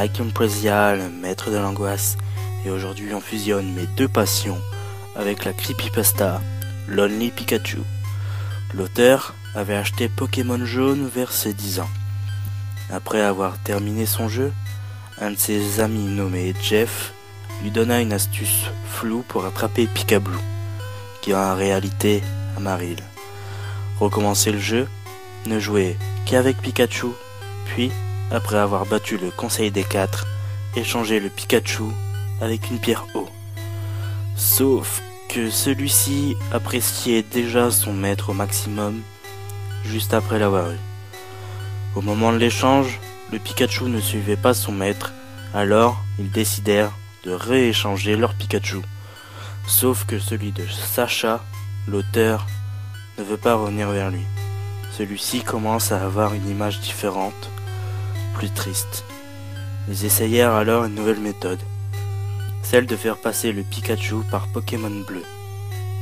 Mike Imprezia, le maître de l'angoisse, et aujourd'hui on fusionne mes deux passions avec la creepypasta Lonely Pikachu. L'auteur avait acheté Pokémon Jaune vers ses 10 ans. Après avoir terminé son jeu, un de ses amis nommé Jeff lui donna une astuce floue pour attraper Pikablue, qui en réalité Amaryl. Recommencer le jeu, ne jouer qu'avec Pikachu, puis, après avoir battu le conseil des 4, échanger le Pikachu avec une pierre eau. Sauf que celui-ci appréciait déjà son maître au maximum, juste après l'avoir eu. Au moment de l'échange, le Pikachu ne suivait pas son maître, alors ils décidèrent de rééchanger leur Pikachu. Sauf que celui de Sacha, l'auteur, ne veut pas revenir vers lui. Celui-ci commence à avoir une image différente, plus triste. Ils essayèrent alors une nouvelle méthode, celle de faire passer le Pikachu par Pokémon bleu.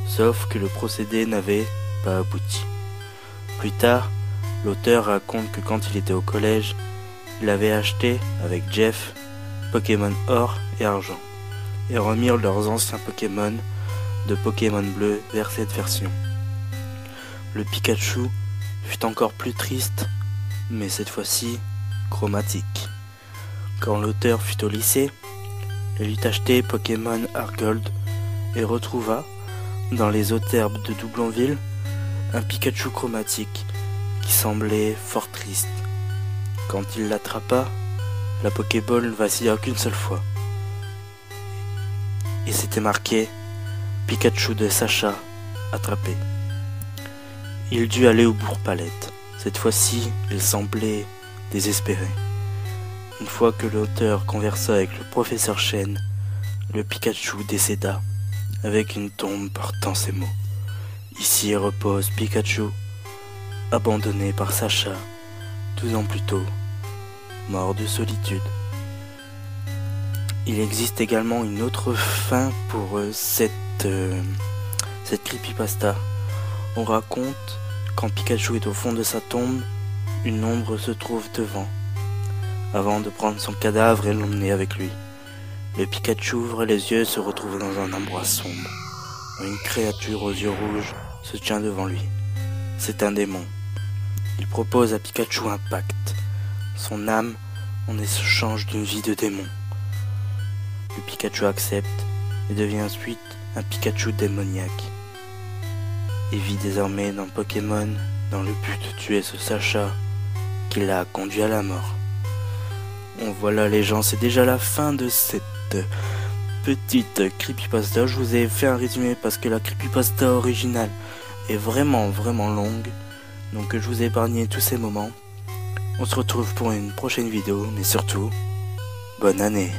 Sauf que le procédé n'avait pas abouti. Plus tard, l'auteur raconte que quand il était au collège, il avait acheté, avec Jeff, Pokémon or et argent, et remirent leurs anciens Pokémon de Pokémon bleu vers cette version. Le Pikachu fut encore plus triste, mais cette fois-ci chromatique. Quand l'auteur fut au lycée, il eut acheté Pokémon Argold et retrouva, dans les eaux herbes de Doublonville, un Pikachu chromatique qui semblait fort triste. Quand il l'attrapa, la Pokéball ne vacilla qu'une seule fois. Et c'était marqué Pikachu de Sacha attrapé. Il dut aller au bourg-palette. Cette fois-ci, il semblait désespéré. Une fois que l'auteur conversa avec le professeur Chen, le Pikachu décéda, avec une tombe portant ces mots. Ici repose Pikachu, abandonné par Sacha, 12 ans plus tôt, mort de solitude. Il existe également une autre fin pour cette creepypasta. On raconte, quand Pikachu est au fond de sa tombe, une ombre se trouve devant, avant de prendre son cadavre et l'emmener avec lui. Le Pikachu ouvre les yeux et se retrouve dans un endroit sombre, où une créature aux yeux rouges se tient devant lui. C'est un démon. Il propose à Pikachu un pacte, son âme en échange d'une vie de démon. Le Pikachu accepte et devient ensuite un Pikachu démoniaque. Et vit désormais dans Pokémon dans le but de tuer ce Sacha qui l'a conduit à la mort. Bon voilà les gens, c'est déjà la fin de cette petite creepypasta. Je vous ai fait un résumé parce que la creepypasta originale est vraiment longue. Donc je vous ai épargné tous ces moments. On se retrouve pour une prochaine vidéo, mais surtout, bonne année.